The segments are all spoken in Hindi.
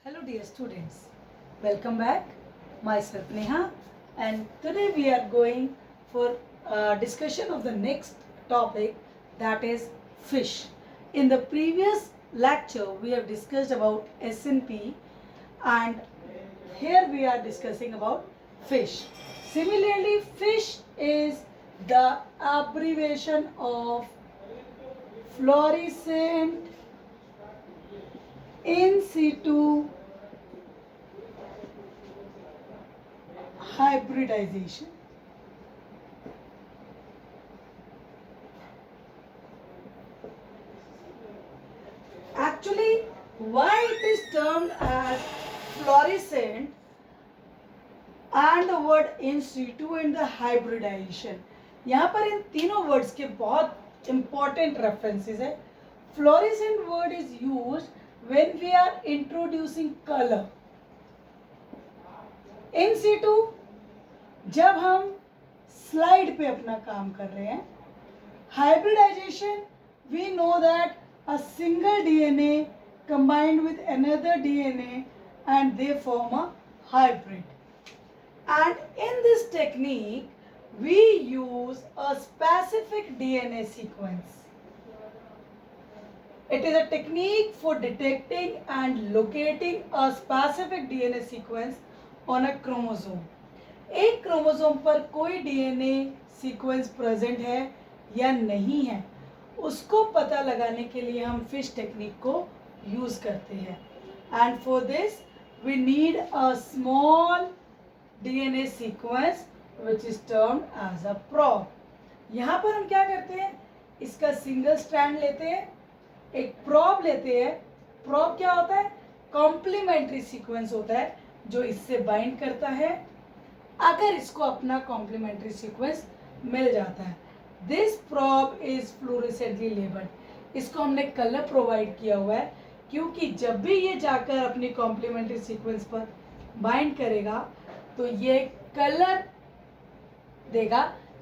Hello dear students, welcome back. Myself Neha, and today we are going for a discussion of the next topic, that is fish. In the previous lecture we have discussed about SNP, and here we are discussing about fish. Similarly, fish is the abbreviation of fluorescent in situ hybridization. Actually, why it is termed as fluorescent and the word in situ and the hybridization, यहाँ पर इन तीनों वर्ड्स के बहुत इंपॉर्टेंट रेफरेंसेस है. Fluorescent word is used when we are introducing colour. In situ जब हम स्लाइड पे अपना काम कर रहे हैं. Hybridisation, we know that a single DNA combined with another DNA and they form a hybrid. And in this technique, we use a specific DNA sequence. It is a technique for detecting and locating a specific DNA sequence on a chromosome. एक क्रोमोसोम पर कोई DNA सीक्वेंस प्रेजेंट है या नहीं है, उसको पता लगाने के लिए हम फिश टेक्निक को यूज करते हैं. And for this we need a small DNA sequence which is termed as a probe. यहाँ पर हम क्या करते हैं, इसका सिंगल स्ट्रैंड लेते हैं, एक प्रॉब लेते हैं. प्रॉब क्या होता है, कॉम्प्लीमेंट्री सीक्वेंस होता है जो इससे बाइंड करता है अगर इसको अपना कॉम्प्लीमेंट्री सीक्वेंस मिल जाता है. This probe is fluorescently labelled. इसको हमने कलर प्रोवाइड किया हुआ है क्योंकि जब भी ये जाकर अपनी कॉम्प्लीमेंट्री सीक्वेंस पर बाइंड करेगा तो ये कलर देगा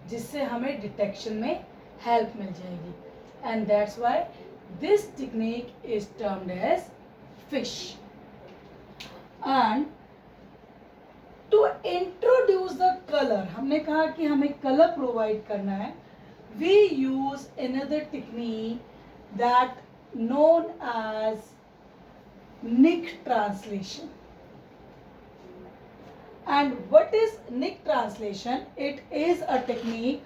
जिससे हमें डिटेक्शन में हेल्प मिल जाएगी. And that's why this technique is termed as FISH. And to introduce the colour, हमने कहा कि हमें कलर प्रोवाइड करना है. We use another technique that known as Nick translation. And what is Nick translation? It is a technique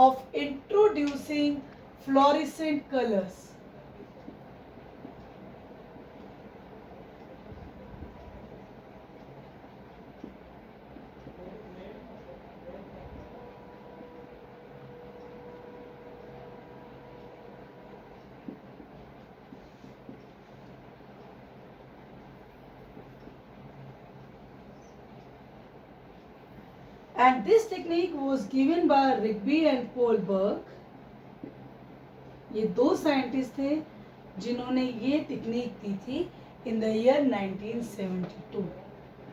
of introducing fluorescent colors. And this technique was given by Rigby and Kohlberg. ये दो साइंटिस्ट थे जिन्होंने ये टेक्निक दी थी in the year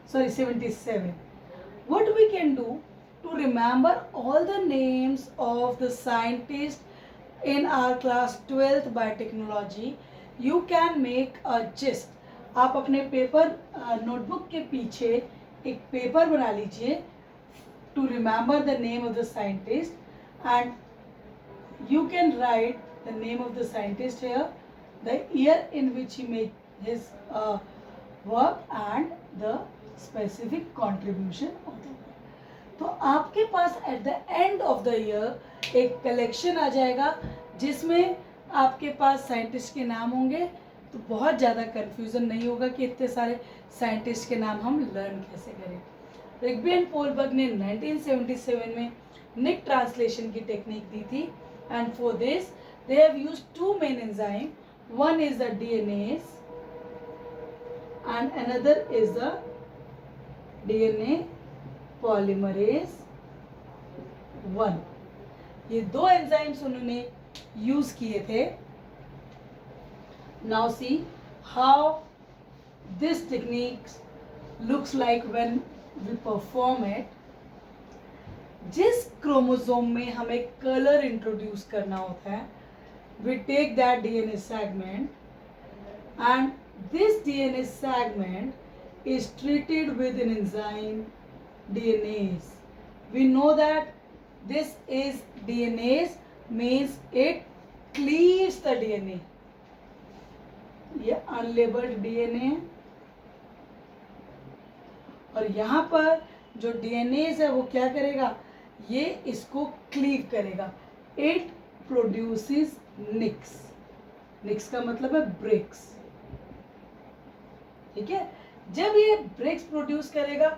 77. What we can do to remember all the names of the scientists in our class 12th biotechnology, you can make a gist. आप अपने पेपर नोटबुक के पीछे एक पेपर बना लीजिए to remember the name of the scientist, and you can write the name of the scientist here, the year in which he made his work and the specific contribution of the work. तो आपके पास at the end of the year एक कलेक्शन आ जाएगा जिसमें आपके पास साइंटिस्ट के नाम होंगे. तो बहुत ज़्यादा कंफ्यूजन नहीं होगा कि इतने सारे साइंटिस्ट के नाम हम लर्न कैसे करें. रिग्बी एंड कोलबर्ग ने 1977 में निक ट्रांसलेशन की टेक्निक दी थी. And for this they have used two main enzyme. One is the DNase and another is the DNA polymerase 1. ये दो एंजाइम्स उन्होंने यूज किए थे. Now see how this technique looks like when we perform it. जिस क्रोमोसोम में हमें कलर इंट्रोड्यूस करना होता है, we take that DNA segment and this DNA segment is treated with an enzyme DNase. We know that this is DNase means it cleaves the DNA. ये unlabeled DNA और यहाँ पर जो DNase है वो क्या करेगा, ये इसको क्लीव करेगा. इट प्रोड्यूसेस निक्स. निक्स का मतलब है ब्रेक्स. ठीक है. जब ये ब्रेक्स प्रोड्यूस करेगा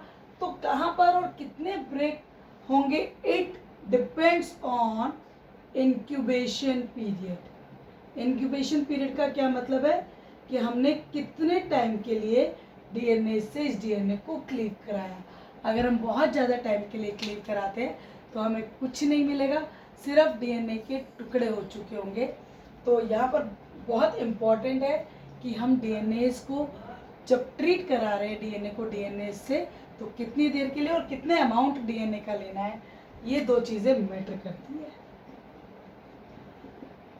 तो कहाँ पर और कितने ब्रेक होंगे, it depends on incubation period. Incubation period का क्या मतलब है कि हमने कितने टाइम के लिए डीएनए से इस डीएनए को क्लीव कराया. अगर हम बहुत ज़्यादा टाइम के लिए क्लीव कराते हैं तो हमें कुछ नहीं मिलेगा, सिर्फ डीएनए के टुकड़े हो चुके होंगे. तो यहाँ पर बहुत इम्पॉर्टेंट है कि हम डीएनए को जब ट्रीट करा रहे हैं डीएनए को डीएनए से, तो कितनी देर के लिए और कितने अमाउंट डीएनए का लेना है, ये दो चीज़ें मैटर करती है.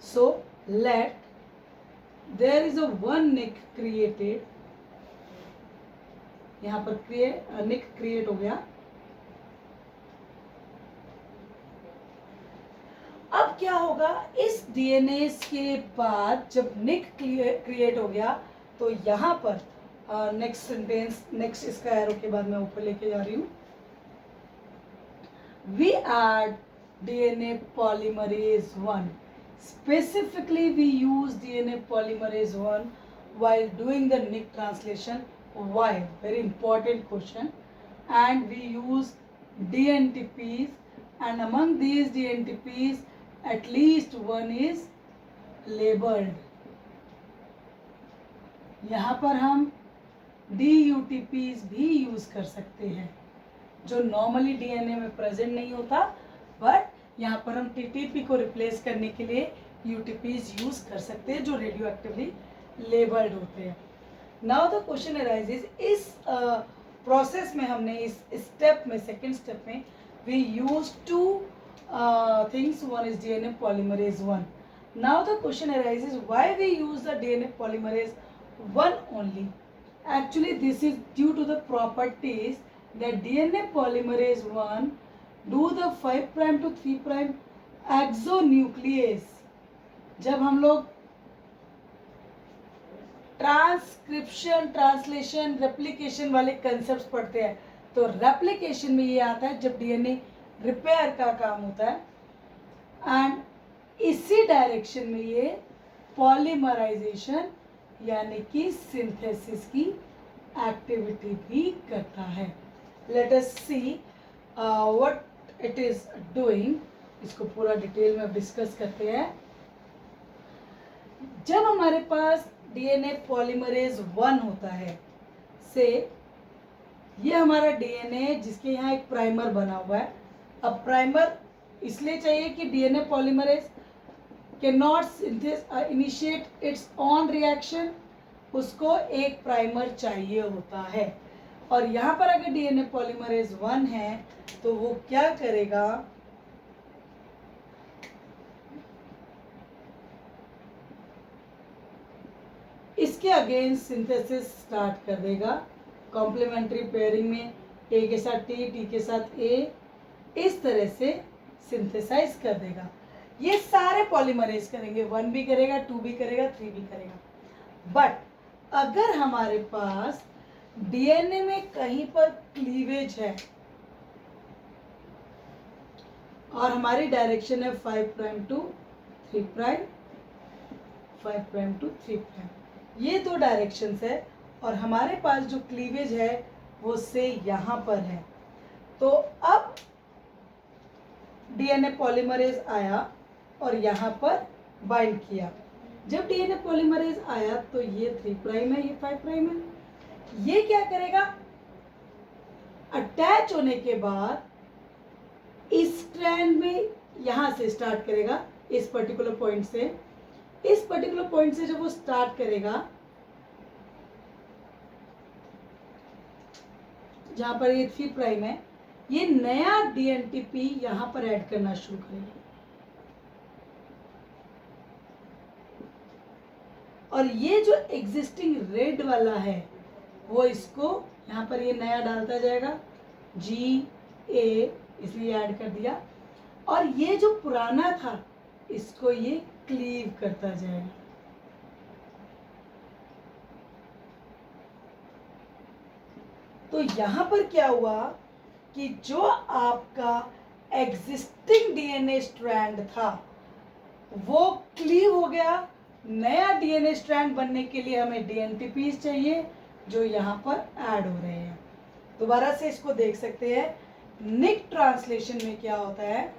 So let there is a one nick created. यहाँ पर निक क्रिएट हो गया. अब क्या होगा, इस डीएनए के बाद जब निक क्रिएट हो गया तो यहाँ पर नेक्स्ट सेंटेंस, नेक्स्ट इसका एरो के बाद मैं ऊपर लेके जा रही हूँ. We add DNA polymerase 1. Specifically we use DNA polymerase 1 while doing the nick translation. Why? Very important question. And we use DNTPs, and among these DNTPs at least one is labeled. यहाँ पर हम DUTPs भी यूज कर सकते हैं जो नॉर्मली डीएनए में प्रेजेंट नहीं होता, बट यहाँ पर हम टीटीपी को रिप्लेस करने के लिए यूटीपीज यूज कर सकते हैं जो रेडियो एक्टिवली लेबल्ड होते हैं. नाउ द क्वेश्चन अराइजेस, इस प्रोसेस में हमने इस स्टेप में, सेकेंड स्टेप में we use two things. One is DNA polymerase 1. Now the question arises, why we use the DNA polymerase 1 only. Actually this is due to the properties that DNA polymerase 1 do the 5 prime to 3 prime exonuclease. जब हम लोग ट्रांसक्रिप्शन, ट्रांसलेशन, रेप्लिकेशन वाले कंसेप्ट्स पढ़ते हैं तो रेप्लिकेशन में ये आता है जब डीएनए रिपेयर का काम होता है, एंड इसी डायरेक्शन में ये पॉलीमराइजेशन यानी कि सिंथेसिस की एक्टिविटी भी करता है. Let us see what it is doing. इसको पूरा डिटेल में डिस्कस करते हैं. जब हमारे पास डीएनए पॉलीमरेज 1 होता है, से ये हमारा डीएनए जिसके यहाँ एक प्राइमर बना हुआ है. अब प्राइमर इसलिए चाहिए कि DNA polymerase cannot initiate its own reaction, उसको एक प्राइमर चाहिए होता है. और यहाँ पर अगर डीएनए पॉलीमरेज 1 है तो वो क्या करेगा, इसके अगेंस्ट सिंथेसिस स्टार्ट कर देगा. कॉम्प्लीमेंट्री पेयरिंग में ए के साथ टी, टी के साथ ए, इस तरह से सिंथेसाइज कर देगा. ये सारे पॉलीमरेज करेंगे, 1 भी करेगा, 2 भी करेगा, 3 भी करेगा. बट अगर हमारे पास डीएनए में कहीं पर क्लीवेज है और हमारी डायरेक्शन है 5 prime to 3 prime, 5 prime to 3 prime, ये दो डायरेक्शंस है, और हमारे पास जो क्लीवेज है वो से यहाँ पर है. तो अब डीएनए पॉलीमरेज आया और यहाँ पर बाइंड किया. जब डीएनए पॉलीमरेज आया तो ये 3 प्राइम है, ये 5 प्राइम है. ये क्या करेगा, अटैच होने के बाद इस स्ट्रैंड में यहाँ से स्टार्ट करेगा, इस पर्टिकुलर पॉइंट से. इस पर्टिकुलर पॉइंट से जब वो स्टार्ट करेगा, जहाँ पर ये 3 प्राइम है, ये नया डीएनटीपी यहाँ पर ऐड करना शुरू करेगा. और ये जो एग्जिस्टिंग रेड वाला है वो इसको यहाँ पर ये नया डालता जाएगा, GA इसलिए ऐड कर दिया, और ये जो पुराना था इसको ये क्लीव करता जाएगा। तो यहां पर क्या हुआ कि जो आपका एग्जिस्टिंग डीएनए स्ट्रैंड था वो क्लीव हो गया। नया डीएनए स्ट्रैंड बनने के लिए हमें डीएनटीपीज चाहिए जो यहाँ पर ऐड हो रहे हैं। दोबारा से इसको देख सकते हैं। निक ट्रांसलेशन में क्या होता है,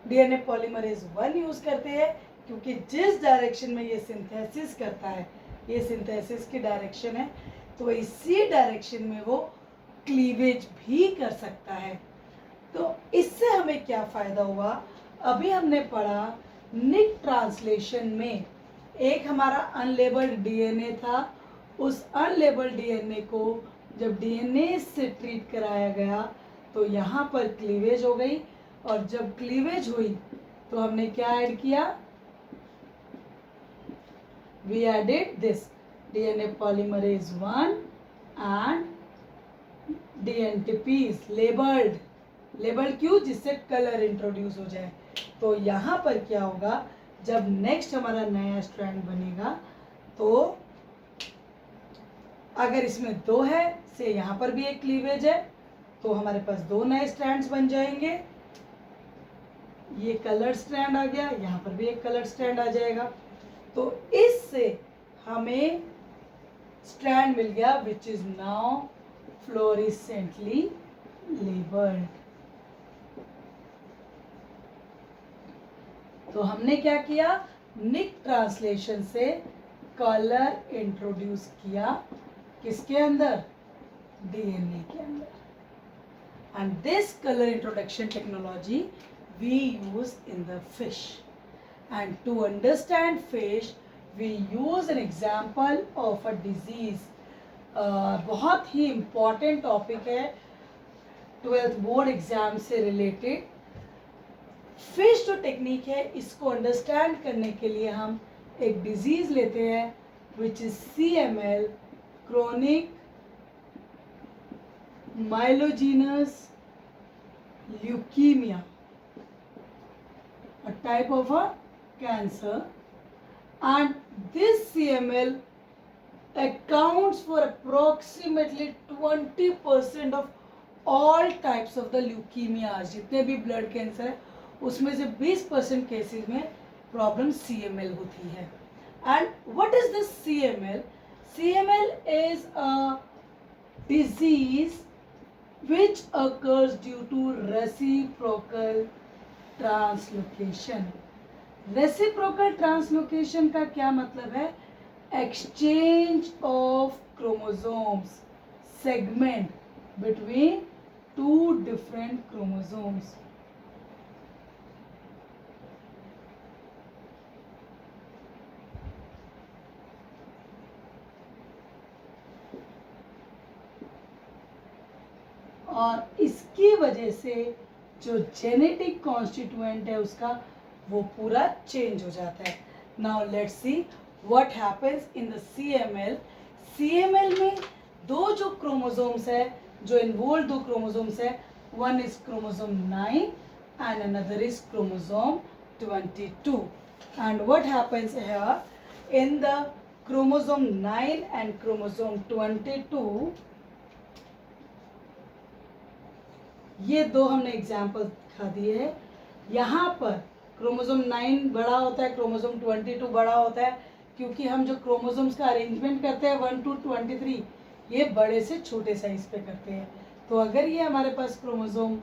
डीएनए पॉलीमरेज 1 यूज करते हैं क्योंकि जिस डायरेक्शन में ये सिंथेसिस करता है, ये सिंथेसिस की डायरेक्शन है, तो इसी डायरेक्शन में वो क्लीवेज भी कर सकता है। तो इससे हमें क्या फायदा हुआ, अभी हमने पढ़ा निक ट्रांसलेशन में एक हमारा अनलेबल्ड डीएनए था, उस अनलेबल्ड डीएनए को जब डीएनए से ट्रीट कराया गया तो यहाँ पर क्लीवेज हो गई, और जब क्लीवेज हुई तो हमने क्या ऐड किया, we added this DNA polymerase 1 and dNTPs labelled क्यों, जिससे कलर इंट्रोड्यूस हो जाए। तो यहाँ पर क्या होगा, जब नेक्स्ट हमारा नया स्ट्रैंड बनेगा तो अगर इसमें 2 है से यहाँ पर भी एक क्लीवेज है तो हमारे पास 2 नए स्ट्रैंड्स बन जाएंगे। ये कलर्ड स्ट्रैंड आ गया, यहाँ पर भी एक कलर्ड स्ट्रैंड आ जाएगा। तो इससे हमें स्ट्रैंड मिल गया which is now fluorescently labelled. तो हमने क्या किया, निक ट्रांसलेशन से कलर इंट्रोड्यूस किया, किसके अंदर, डीएनए के अंदर। And this colour introduction technology we use in the FISH. And to understand FISH we use an example of a disease. बहुत ही इम्पॉर्टेंट टॉपिक है 12th बोर्ड एग्जाम से रिलेटेड। फिश जो टेक्निक है इसको अंडरस्टैंड करने के लिए हम एक डिजीज लेते हैं which is CML, chronic myelogenous leukaemia, a type of a cancer, and this CML accounts for approximately 20% of all types of the leukemia। जितने भी ब्लड कैंसर है उसमें से 20% केसेस में प्रॉब्लम CML होती है। And what is this CML? CML is a disease which occurs due to reciprocal translocation। Reciprocal translocation का क्या मतलब है, exchange of chromosomes segment between 2 different chromosomes. और इसकी वजह से जो जेनेटिक कॉन्स्टिट्यूएंट है उसका वो पूरा चेंज हो जाता है। Now let's see what happens in the CML। CML में 2 जो क्रोमोसोम्स है, जो इन्वॉल्व 2 क्रोमोसोम्स है, one is chromosome 9 and another is chromosome 22। and what happens here in the chromosome 9 and chromosome 22, ये 2 हमने एग्जाम्पल दिखा दिए हैं। यहाँ पर क्रोमोसोम 9 बड़ा होता है, क्रोमोसोम 22 बड़ा होता है, क्योंकि हम जो क्रोमोसोम्स का अरेंजमेंट करते हैं 1 to 23 ये बड़े से छोटे साइज पे करते हैं। तो अगर ये हमारे पास क्रोमोसोम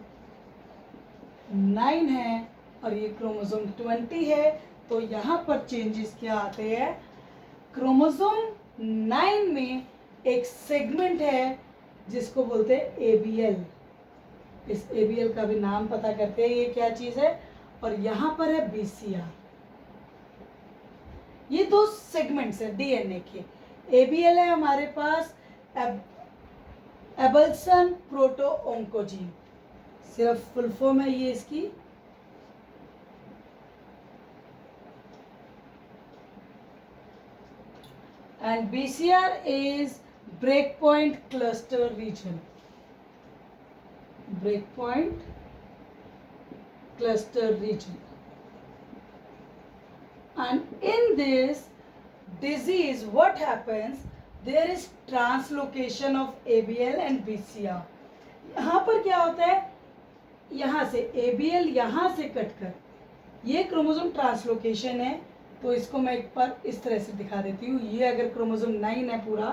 9 है और ये क्रोमोसोम 20 है तो यहाँ पर चेंजेस क्या आते हैं, क्रोमोसोम 9 में एक सेगमेंट है जिसको बोलते हैं ABL। इस ABL का भी नाम पता करते हैं ये क्या चीज है, और यहाँ पर है BCR। ये 2 सेगमेंट्स है DNA के। ABL है हमारे पास एबल्सन प्रोटो ओंकोजीन, सिर्फ फुल फॉर्म है ये इसकी। And BCR is break point cluster region, break point cluster region, and in this disease what happens, there is translocation of ABL and BCR. यहाँ पर क्या होता है, यहाँ से ABL यहाँ से कटकर ये क्रोमोसोम ट्रांसलोकेशन है. तो इसको मैं एक बार इस तरह से दिखा देती हूँ. ये अगर क्रोमोसोम 9 है पूरा,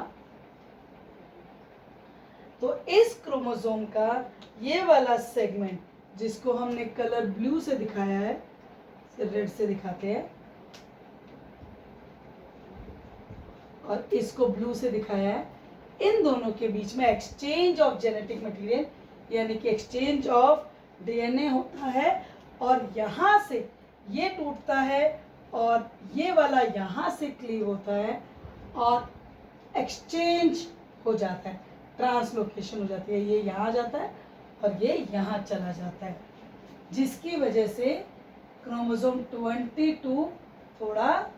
तो इस क्रोमोसोम का ये वाला सेगमेंट जिसको हमने कलर ब्लू से दिखाया है, रेड से दिखाते हैं, और इसको ब्लू से दिखाया है, इन दोनों के बीच में एक्सचेंज ऑफ जेनेटिक मटेरियल यानी कि एक्सचेंज ऑफ डीएनए होता है, और यहाँ से ये टूटता है और ये वाला यहाँ से क्लीव होता है और एक्सचेंज हो जाता है, ट्रांसलोकेशन हो जाती है. ये यहाँ जाता है और ये यहाँ चला जाता है, जिसकी वजह से क्रोमोसोम 22 थोड़ा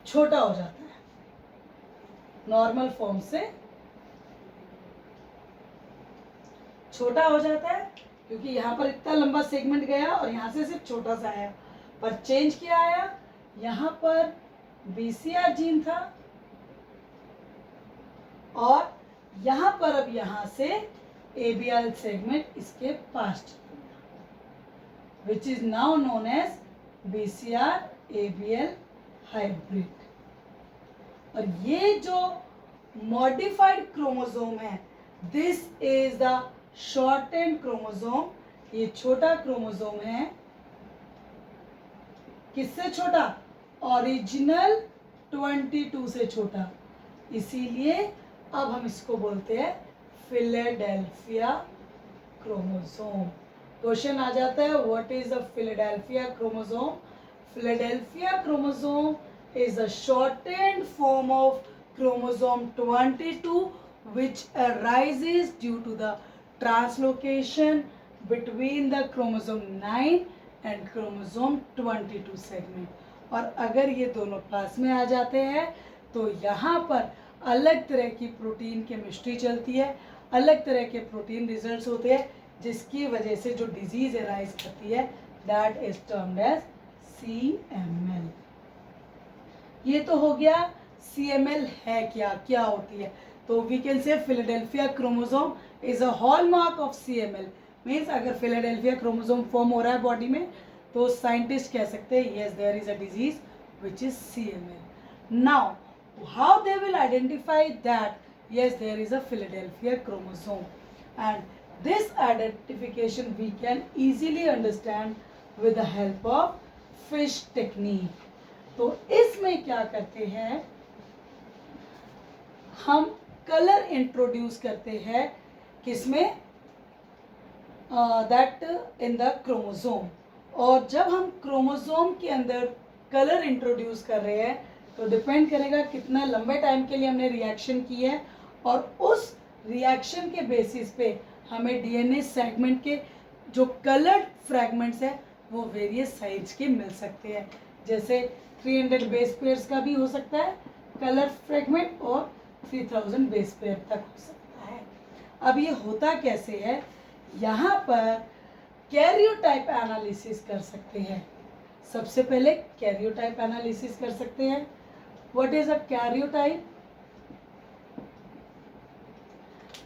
छोटा हो जाता है, नॉर्मल फॉर्म से छोटा हो जाता है, क्योंकि यहाँ पर इतना लंबा सेगमेंट गया और यहाँ से सिर्फ छोटा सा आया. पर चेंज क्या आया, यहाँ पर BCR जीन था और यहाँ पर अब यहाँ से ABL सेगमेंट इसके पास, which is now known as BCR ABL hybrid. और ये जो मॉडिफाइड क्रोमोसोम है, this is the shortened chromosome. ये छोटा क्रोमोसोम है. किससे छोटा, ओरिजिनल 22 से छोटा. इसीलिए अब हम इसको बोलते हैं फिलाडेल्फिया क्रोमोसोम. क्वेश्चन आ जाता है, what is the Philadelphia chromosome? Philadelphia chromosome is a shortened form of chromosome 22 which arises due to the translocation between the chromosome 9 and chromosome 22 segment. और अगर ये दोनों पास में आ जाते हैं तो यहाँ पर अलग तरह की प्रोटीन केमिस्ट्री चलती है, अलग तरह के प्रोटीन रिजल्ट्स होते हैं, जिसकी वजह से जो डिजीज अराइज करती है, that is termed as CML. ये तो हो गया CML है क्या, क्या होती है. तो we can say Philadelphia chromosome is a hallmark of CML. Means अगर फिलाडेल्फिया क्रोमोसोम फॉर्म हो रहा है बॉडी में, तो साइंटिस्ट कह सकते हैं yes there is a disease which is CML. Now how they will identify that yes there is a Philadelphia chromosome, and this identification we can easily understand with the help of fish technique. तो इसमें क्या करते हैं, हम कलर इंट्रोड्यूस करते हैं, किसमें, दैट इन द क्रोमोसोम. और जब हम क्रोमोसोम के अंदर कलर इंट्रोड्यूस कर रहे हैं तो डिपेंड करेगा कितना लंबे टाइम के लिए हमने रिएक्शन की है, और उस रिएक्शन के बेसिस पे हमें डीएनए सेगमेंट के जो कलर्ड फ्रैगमेंट्स है वो वेरियस साइज के मिल सकते हैं. जैसे 300 बेस पेयर्स का भी हो सकता है कलर फ्रैगमेंट, और 3000 बेस पेयर तक हो सकता है. अब ये होता कैसे है, यहाँ पर कैरियोटाइप एनालिसिस कर सकते हैं. सबसे पहले कैरियोटाइप एनालिसिस कर सकते हैं. What is a karyotype?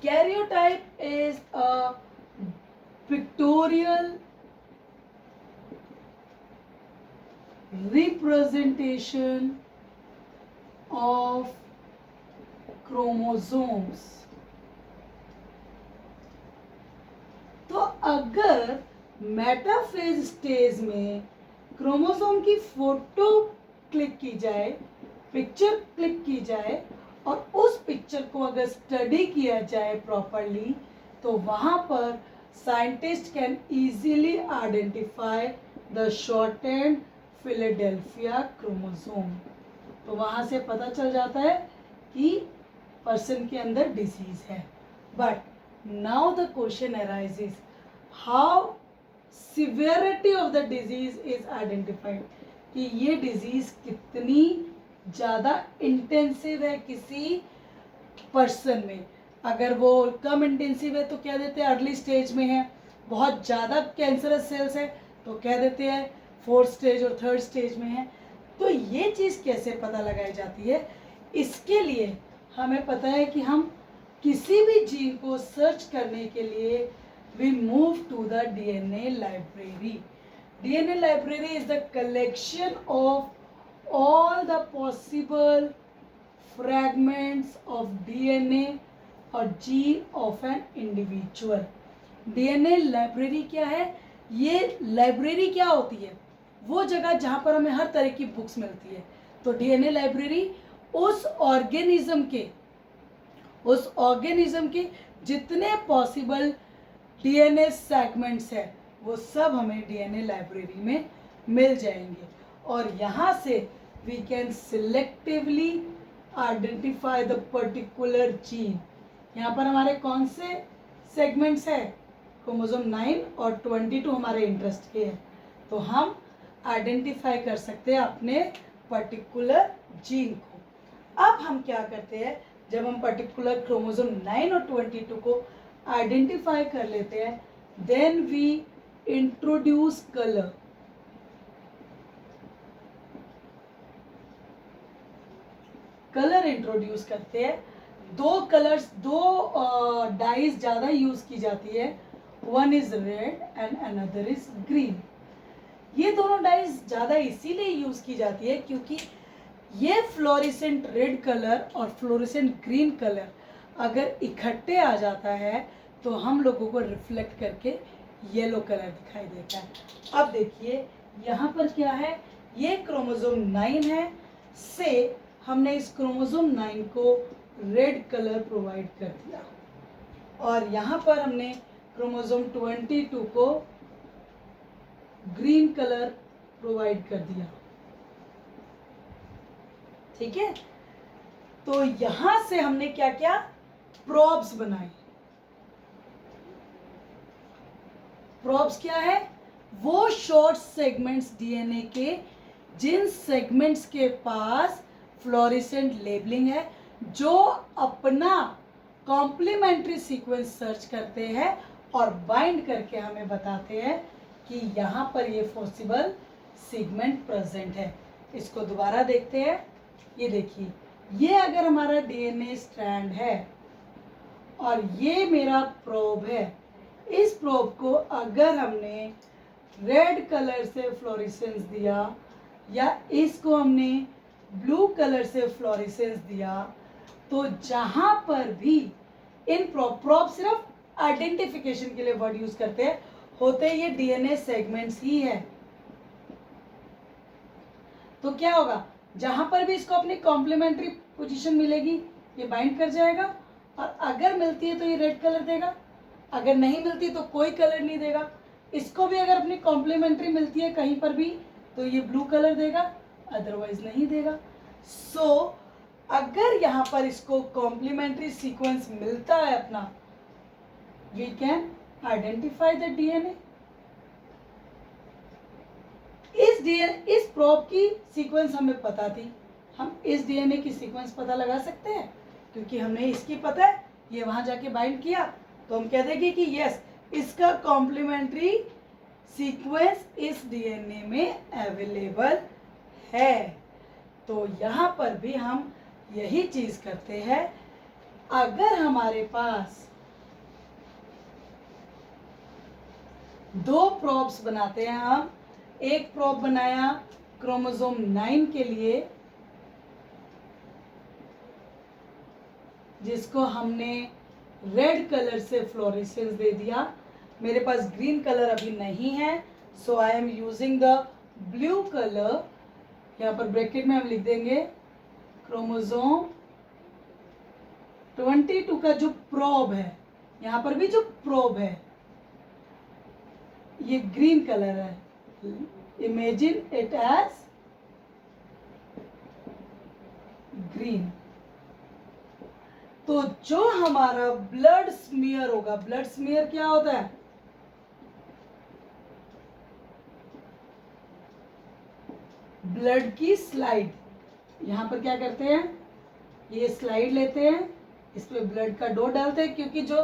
Karyotype is a pictorial representation of chromosomes. तो अगर मेटाफेज स्टेज में क्रोमोसोम की फोटो क्लिक की जाए, पिक्चर क्लिक की जाए, और उस पिक्चर को अगर स्टडी किया जाए प्रॉपरली, तो वहाँ पर scientist can easily identify the shortened Philadelphia chromosome. तो वहाँ से पता चल जाता है कि पर्सन के अंदर डिजीज है. But now the question arises, how severity of the disease is identified, कि ये डिजीज कितनी ज़्यादा इंटेंसिव है किसी पर्सन में, अगर वो कम इंटेंसिव है तो कह देते हैं अर्ली स्टेज में है, बहुत ज़्यादा कैंसरस सेल्स है तो कह देते हैं फोर्थ स्टेज और थर्ड स्टेज में है। तो ये चीज़ कैसे पता लगाई जाती है, इसके लिए हमें पता है कि हम किसी भी जीन को सर्च करने के लिए we move to the DNA library. DNA library is the collection of all the possible fragments of DNA और gene of an individual. DNA library क्या है? ये लाइब्रेरी क्या होती है? वो जगह जहाँ पर हमें हर तरह की बुक्स मिलती है। तो डीएनए लाइब्रेरी उस ऑर्गेनिज्म के जितने पॉसिबल डीएनए सेगमेंट्स है वो सब हमें डीएनए लाइब्रेरी में मिल जाएंगे, और यहाँ से we can selectively identify the particular gene. यहाँ पर हमारे कौन से सेगमेंट्स है? क्रोमोसोम 9 और 22 हमारे इंटरेस्ट के हैं, तो हम आइडेंटिफाई कर सकते हैं अपने पर्टिकुलर जीन को। अब हम क्या करते हैं, जब हम पर्टिकुलर क्रोमोसोम 9 और 22 को आइडेंटिफाई कर लेते हैं, then we introduce colour. Colour introduce करते हैं। दो डाइज ज़्यादा यूज की जाती है, one is red and another is green. ये दोनों डाइज ज़्यादा इसीलिए यूज की जाती है क्योंकि ये फ्लोरेसेंट रेड कलर और फ्लोरेसेंट ग्रीन कलर अगर इकट्ठे आ जाता है तो हम लोगों को रिफ्लेक्ट करके येलो कलर दिखाई देता है। अब देखिए यहाँ पर क्या है, ये क्रोमोसोम 9 है, से हमने इस क्रोमोसोम 9 को रेड कलर प्रोवाइड कर दिया, और यहाँ पर हमने क्रोमोसोम 22 को ग्रीन कलर प्रोवाइड कर दिया। ठीक है, तो यहाँ से हमने क्या किया, प्रोब्स बनाए। प्रोब्स क्या है? वो शॉर्ट सेगमेंट्स डीएनए के जिन सेगमेंट्स के पास फ्लोरेसेंट लेबलिंग है, जो अपना कॉम्प्लीमेंट्री सीक्वेंस सर्च करते हैं और बाइंड करके हमें बताते हैं कि यहाँ पर ये पॉसिबल सेगमेंट प्रेजेंट है। इसको दोबारा देखते हैं। ये देखिए, ये अगर हमारा डीएनए स्ट्रैंड है और ये मेरा प्रोब है, इस प्रोब को अगर हमने रेड कलर से फ्लोरेसेंस दिया या इसको हमने ब्लू कलर से फ्लोरेसेंस दिया, तो जहां पर भी इन प्रोब सिर्फ आइडेंटिफिकेशन के लिए वर्ड यूज करते हैं, होते ये डीएनए सेगमेंट्स ही है। तो क्या होगा, जहां पर भी इसको अपनी कॉम्प्लीमेंट्री पोजीशन मिलेगी ये बाइंड कर जाएगा, और अगर मिलती है तो ये रेड कलर देगा, अगर नहीं मिलती तो कोई कलर नहीं देगा। इसको भी अगर अपनी कॉम्प्लीमेंट्री मिलती है कहीं पर भी तो ये ब्लू कलर देगा, अदरवाइज नहीं देगा। सो अगर यहाँ पर इसको कॉम्प्लीमेंट्री सीक्वेंस मिलता है अपना, we can identify the DNA. इस प्रोब की सीक्वेंस हमें पता थी, हम इस डीएनए की सीक्वेंस पता लगा सकते हैं क्योंकि हमने इसकी पता है, ये वहां जाके बाइंड किया तो हम कह देंगे कि यस, इसका कॉम्प्लीमेंट्री सीक्वेंस इस डीएनए में अवेलेबल है। तो यहाँ पर भी हम यही चीज करते हैं। अगर हमारे पास दो प्रोब्स बनाते हैं, हम एक प्रोब बनाया क्रोमोसोम 9 के लिए, जिसको हमने रेड कलर से फ्लोरेसेंस दे दिया। मेरे पास ग्रीन कलर अभी नहीं है, so I am using the blue colour. यहाँ पर ब्रैकेट में हम लिख देंगे क्रोमोसोम 22 का जो प्रोब है, यहाँ पर भी जो प्रोब है ये ग्रीन कलर है। Imagine it as green. तो जो हमारा ब्लड स्मीयर होगा, ब्लड स्मीयर क्या होता है? ब्लड की स्लाइड। यहाँ पर क्या करते हैं, ये स्लाइड लेते हैं, इस पे ब्लड का डोज डालते हैं, क्योंकि जो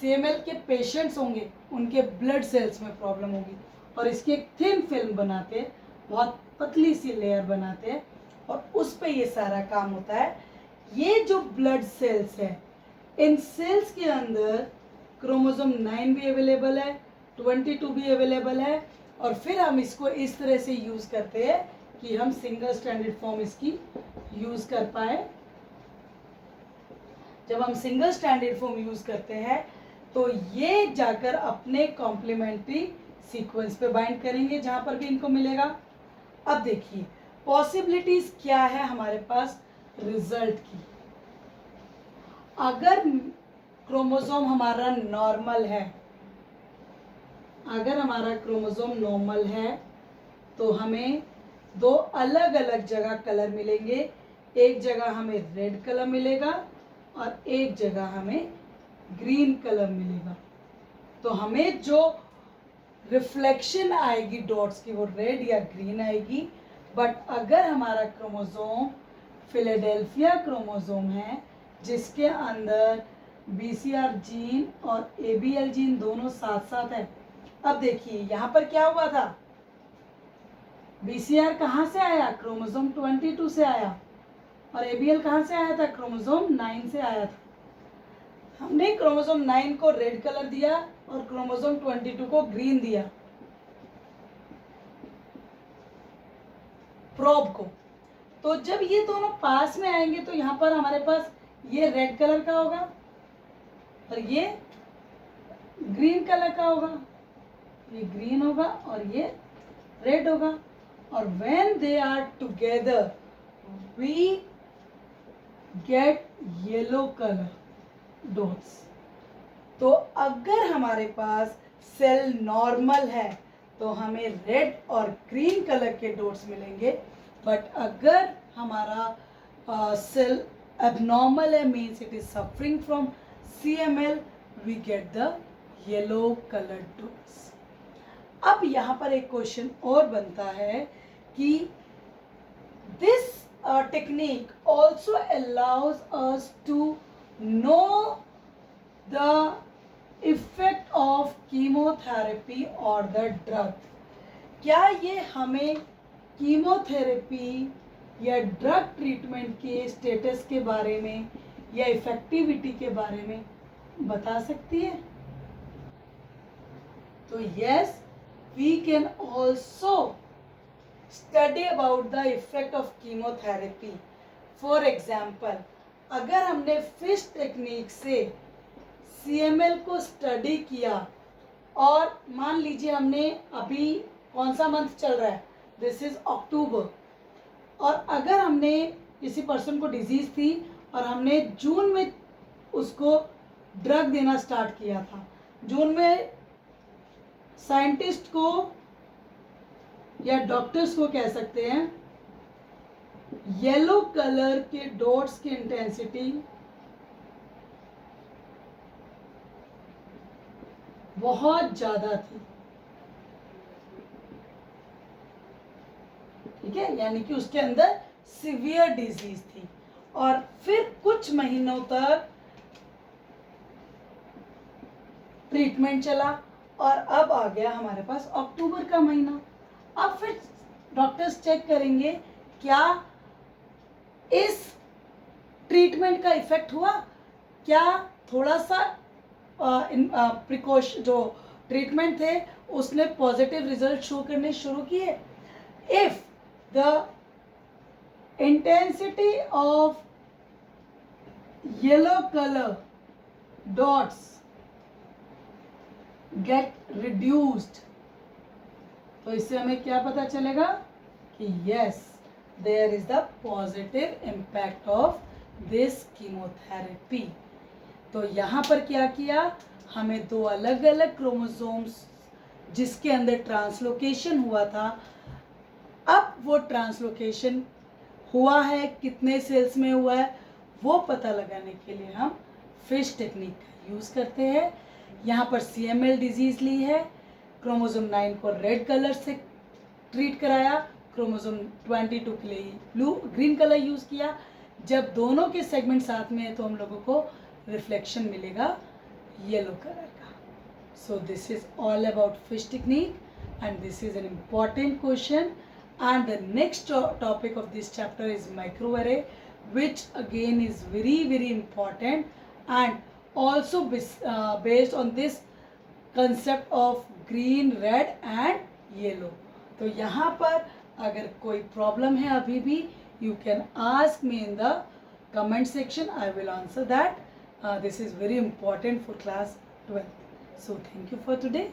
CML के पेशेंट्स होंगे उनके ब्लड सेल्स में प्रॉब्लम होगी, और इसकी एक थिन फिल्म बनाते हैं, बहुत पतली सी लेयर बनाते हैं, और उस पे ये सारा काम होता है। ये जो ब्लड सेल्स है, इन सेल्स के अंदर क्रोमोसोम 9 भी अवेलेबल है, 22 भी अवेलेबल है, और फिर हम इसको इस तरह से यूज़ करते हैं कि हम सिंगल स्ट्रैंडेड फॉर्म इसकी यूज़ कर पाए। जब हम सिंगल स्ट्रैंडेड फॉर्म यूज़ करते हैं तो ये जाकर अपने कॉम्प्लीमेंट्री सीक्वेंस पे बाइंड करेंगे जहाँ पर भी इनको मिलेगा। अब देखिए पॉसिबिलिटीज क्या है हमारे पास रिजल्ट की। अगर क्रोमोसोम हमारा नॉर्मल है, अगर हमारा क्रोमोसोम नॉर्मल है तो हमें दो अलग अलग जगह कलर मिलेंगे। एक जगह हमें रेड कलर मिलेगा और एक जगह हमें ग्रीन कलर मिलेगा। तो हमें जो रिफ्लेक्शन आएगी डॉट्स की वो रेड या ग्रीन आएगी। बट अगर हमारा क्रोमोसोम फिलाडेल्फिया क्रोमोसोम है जिसके अंदर BCR जीन और ABL जीन दोनों साथ साथ है। अब देखिए यहाँ पर क्या हुआ था, BCR कहाँ से आया, क्रोमोसोम 22 से आया, और ABL कहाँ से आया था, क्रोमोसोम 9 से आया था। हमने क्रोमोसोम 9 को रेड कलर दिया और क्रोमोसोम 22 को ग्रीन दिया प्रोब को। तो जब ये दोनों पास में आएंगे तो यहाँ पर हमारे पास ये रेड कलर का होगा और ये ग्रीन कलर का होगा, ये ग्रीन होगा और ये रेड होगा। और when they are together we get yellow color dots। तो अगर हमारे पास सेल नॉर्मल है तो हमें रेड और ग्रीन कलर के डॉट्स मिलेंगे। बट अगर हमारा सेल abnormal है, means it is suffering from CML, we get the yellow colored dots। अब यहाँ पर एक क्वेश्चन और बनता है कि this technique also allows us to know the effect of chemotherapy or the drug। क्या ये हमें कीमोथेरेपी या ड्रग ट्रीटमेंट के स्टेटस के बारे में या इफेक्टिविटी के बारे में बता सकती है? तो yes, we can also study about the effect of chemotherapy. For example, अगर हमने फिश टेक्निक से CML को स्टडी किया और मान लीजिए हमने अभी कौन सा मंथ चल रहा है, दिस इज अक्टूबर, और अगर हमने किसी पर्सन को डिजीज थी और हमने जून में उसको ड्रग देना स्टार्ट किया था, जून में साइंटिस्ट को या डॉक्टर्स को कह सकते हैं येलो कलर के डॉट्स की इंटेंसिटी बहुत ज्यादा थी, ठीक है, यानी कि उसके अंदर सीवियर डिजीज थी। और फिर कुछ महीनों तक ट्रीटमेंट चला और अब आ गया हमारे पास अक्टूबर का महीना। अब फिर डॉक्टर्स चेक करेंगे क्या इस ट्रीटमेंट का इफेक्ट हुआ, क्या थोड़ा सा प्रिकॉशन जो ट्रीटमेंट थे उसने पॉजिटिव रिजल्ट शो करने शुरू किए। If the intensity of yellow colour dots get reduced, तो इससे हमें क्या पता चलेगा कि yes, there is the positive impact of this chemotherapy. तो यहाँ पर क्या किया, हमें दो अलग अलग क्रोमोसोम्स जिसके अंदर ट्रांसलोकेशन हुआ था, अब वो ट्रांसलोकेशन हुआ है कितने सेल्स में हुआ है वो पता लगाने के लिए हम फिश टेक्निक का यूज़ करते हैं। यहाँ पर CML डिजीज़ ली है, क्रोमोसोम 9 को रेड कलर से ट्रीट कराया, क्रोमोसोम 22 के लिए ब्लू ग्रीन कलर यूज़ किया. जब दोनों के सेगमेंट साथ में है तो हम लोगों को रिफ्लेक्शन मिलेगा येलो कलर का. So this is all about fish technique and this is an important question. And the next topic of this chapter is microarray, which again is very important and also based on this concept of green, red and yellow. तो यहाँ पर अगर कोई प्रॉब्लम है अभी भी, you can ask me in the comment section. I will answer that. This is very important for class 12th. So thank you for today.